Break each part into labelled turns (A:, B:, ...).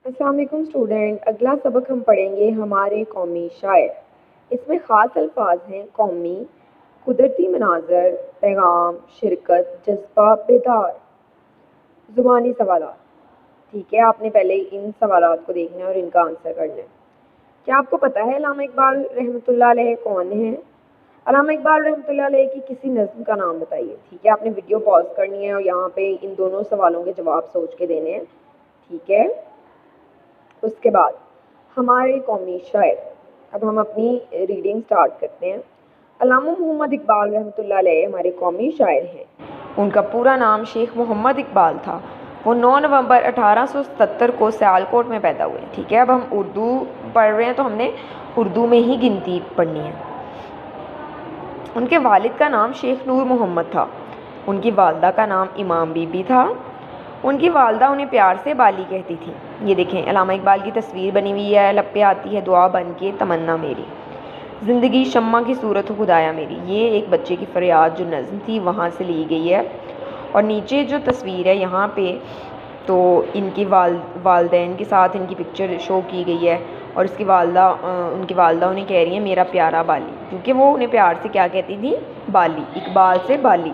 A: السلام علیکم اسٹوڈینٹ، اگلا سبق ہم پڑھیں گے ہمارے قومی شاعر۔ اس میں خاص الفاظ ہیں قومی، قدرتی مناظر، پیغام، شرکت، جذبہ، بیدار۔ زبانی سوالات، ٹھیک ہے، آپ نے پہلے ان سوالات کو دیکھنا ہے اور ان کا آنسر کرنا ہے۔ کیا آپ کو پتہ ہے علامہ اقبال رحمۃ اللہ علیہ کون ہیں؟ علامہ اقبال رحمۃ اللہ علیہ کی کسی نظم کا نام بتائیے۔ ٹھیک ہے، آپ نے ویڈیو پاز کرنی ہے اور یہاں پہ ان دونوں سوالوں کے جواب سوچ کے دینے ہیں، ٹھیک ہے۔ اس کے بعد ہمارے قومی شاعر، اب ہم اپنی ریڈنگ سٹارٹ کرتے ہیں۔ علامہ محمد اقبال رحمۃ اللہ علیہ ہمارے قومی شاعر ہیں۔ ان کا پورا نام شیخ محمد اقبال تھا۔ وہ 9 نومبر 1877 کو سیالکوٹ میں پیدا ہوئے۔ ٹھیک ہے، اب ہم اردو پڑھ رہے ہیں تو ہم نے اردو میں ہی گنتی پڑھنی ہے۔ ان کے والد کا نام شیخ نور محمد تھا۔ ان کی والدہ کا نام امام بی بی تھا۔ ان کی والدہ انہیں پیار سے بالی کہتی تھی۔ یہ دیکھیں علامہ اقبال کی تصویر بنی ہوئی ہے، لب پہ آتی ہے دعا بن کے تمنا میری، زندگی شمع کی صورت ہو خدایا میری۔ یہ ایک بچے کی فریاد جو نظم تھی وہاں سے لی گئی ہے، اور نیچے جو تصویر ہے یہاں پہ تو ان کی والدین کے ساتھ ان کی پکچر شو کی گئی ہے، اور ان کی والدہ انہیں کہہ رہی ہیں میرا پیارا بالی، کیونکہ وہ انہیں پیار سے کیا کہتی تھی؟ بالی، اقبال سے بالی۔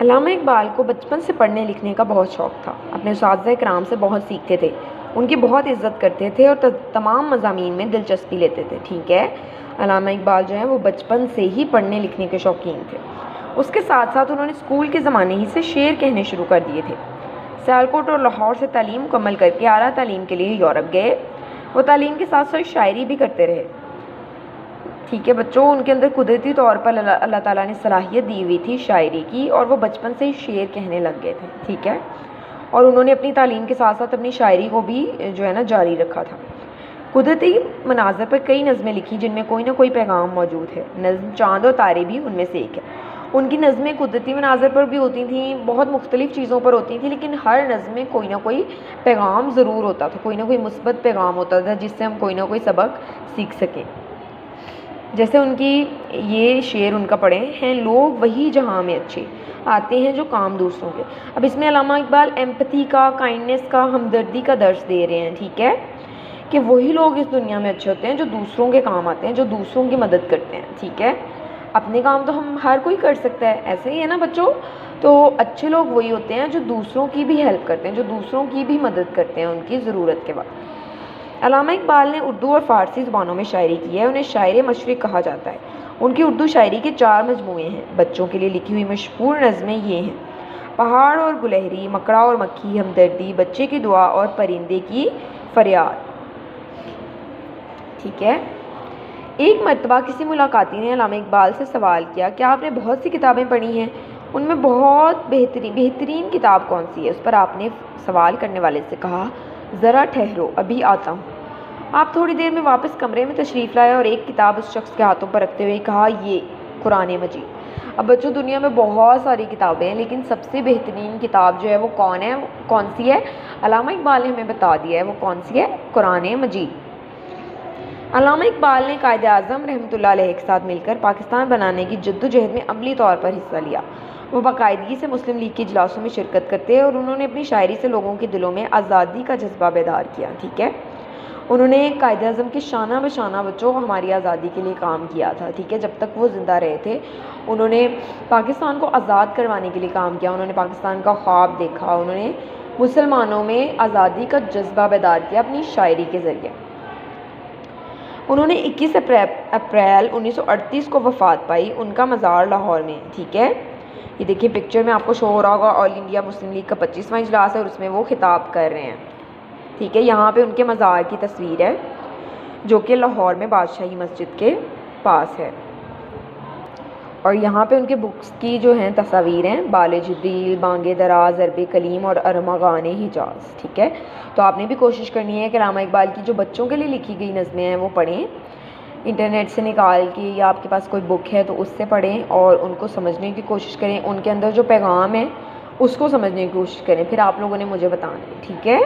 A: علامہ اقبال کو بچپن سے پڑھنے لکھنے کا بہت شوق تھا۔ اپنے اساتذہ کرام سے بہت سیکھتے تھے، ان کی بہت عزت کرتے تھے اور تمام مضامین میں دلچسپی لیتے تھے۔ ٹھیک ہے، علامہ اقبال جو ہیں وہ بچپن سے ہی پڑھنے لکھنے کے شوقین تھے۔ اس کے ساتھ ساتھ انہوں نے اسکول کے زمانے ہی سے شعر کہنے شروع کر دیے تھے۔ سیالکوٹ اور لاہور سے تعلیم مکمل کر کے اعلیٰ تعلیم کے لیے یورپ گئے۔ وہ تعلیم کے ساتھ ساتھ شاعری بھی کرتے رہے۔ ٹھیک ہے بچوں، ان کے اندر قدرتی طور پر اللہ تعالیٰ نے صلاحیت دی ہوئی تھی شاعری کی، اور وہ بچپن سے ہی شعر کہنے لگ گئے تھے۔ ٹھیک ہے، اور انہوں نے اپنی تعلیم کے ساتھ ساتھ اپنی شاعری کو بھی جو ہے نا جاری رکھا تھا۔ قدرتی مناظر پر کئی نظمیں لکھی جن میں کوئی نہ کوئی پیغام موجود ہے۔ نظم چاند اور تارے بھی ان میں سے ایک ہے۔ ان کی نظمیں قدرتی مناظر پر بھی ہوتی تھیں، بہت مختلف چیزوں پر ہوتی تھیں، لیکن ہر نظم میں کوئی نہ کوئی پیغام ضرور ہوتا تھا، کوئی نہ کوئی مثبت پیغام ہوتا تھا جس سے ہم کوئی نہ کوئی سبق سیکھ سکیں۔ جیسے ان کی یہ شعر ان کا پڑھے ہیں، لوگ وہی جہاں میں اچھے آتے ہیں جو کام دوسروں کے۔ اب اس میں علامہ اقبال ایمپتھی کا، کائنڈنس کا، ہمدردی کا درس دے رہے ہیں۔ ٹھیک ہے، کہ وہی لوگ اس دنیا میں اچھے ہوتے ہیں جو دوسروں کے کام آتے ہیں، جو دوسروں کی مدد کرتے ہیں۔ ٹھیک ہے، اپنے کام تو ہم ہر کوئی کر سکتا ہے، ایسے ہی ہے نا بچوں، تو اچھے لوگ وہی ہوتے ہیں جو دوسروں کی بھی ہیلپ کرتے ہیں، جو دوسروں کی بھی مدد کرتے ہیں ان کی ضرورت کے وقت۔ علامہ اقبال نے اردو اور فارسی زبانوں میں شاعری کی ہے، انہیں شاعر مشرق کہا جاتا ہے۔ ان کی اردو شاعری کے 4 مجموعے ہیں۔ بچوں کے لیے لکھی ہوئی مشہور نظمیں یہ ہیں: پہاڑ اور گلہری، مکڑا اور مکھی، ہمدردی، بچے کی دعا اور پرندے کی فریاد۔ ٹھیک ہے، ایک مرتبہ کسی ملاقاتی نے علامہ اقبال سے سوال کیا کہ آپ نے بہت سی کتابیں پڑھی ہیں، ان میں بہت بہترین کتاب کون سی ہے؟ اس پر آپ نے سوال کرنے والے سے کہا ذرا ٹھہرو، ابھی آتا ہوں۔ آپ تھوڑی دیر میں واپس کمرے میں تشریف لائے اور ایک کتاب اس شخص کے ہاتھوں پر رکھتے ہوئے کہا یہ قرآن مجید۔ اب بچوں، دنیا میں بہت ساری کتابیں ہیں، لیکن سب سے بہترین کتاب جو ہے وہ کون سی ہے؟ علامہ اقبال نے ہمیں بتا دیا ہے وہ کون سی ہے، قرآن مجید۔ علامہ اقبال نے قائد اعظم رحمۃ اللہ علیہ کے ساتھ مل کر پاکستان بنانے کی جدوجہد میں عملی طور پر حصہ لیا۔ وہ باقاعدگی سے مسلم لیگ کے اجلاسوں میں شرکت کرتے اور انہوں نے اپنی شاعری سے لوگوں کے دلوں میں آزادی کا جذبہ بیدار کیا۔ ٹھیک ہے، انہوں نے قائد اعظم کے شانہ بشانہ بچوں ہماری آزادی کے لیے کام کیا تھا۔ ٹھیک ہے، جب تک وہ زندہ رہے تھے انہوں نے پاکستان کو آزاد کروانے کے لیے کام کیا، انہوں نے پاکستان کا خواب دیکھا، انہوں نے مسلمانوں میں آزادی کا جذبہ بیدار کیا اپنی شاعری کے ذریعے۔ انہوں نے 21 اپریل 1938 کو وفات پائی، ان کا مزار لاہور میں۔ ٹھیک ہے، یہ دیکھیے پکچر میں آپ کو شو ہو رہا ہوگا، آل انڈیا مسلم لیگ کا 25واں اجلاس ہے اور اس میں وہ خطاب کر رہے ہیں۔ ٹھیک ہے، یہاں پہ ان کے مزار کی تصویر ہے جو کہ لاہور میں بادشاہی مسجد کے پاس ہے، اور یہاں پہ ان کے بکس کی جو ہیں تصاویر ہیں، بال جبریل، بانگ دراز، ضرب کلیم اور ارمغان حجاز۔ ٹھیک ہے، تو آپ نے بھی کوشش کرنی ہے کہ علامہ اقبال کی جو بچوں کے لیے لکھی گئی نظمیں ہیں وہ پڑھیں، انٹرنیٹ سے نکال کے، یا آپ کے پاس کوئی بک ہے تو اس سے پڑھیں اور ان کو سمجھنے کی کوشش کریں، ان کے اندر جو پیغام ہے اس کو سمجھنے کی کوشش کریں، پھر آپ لوگوں نے مجھے بتانا ہے۔ ٹھیک ہے۔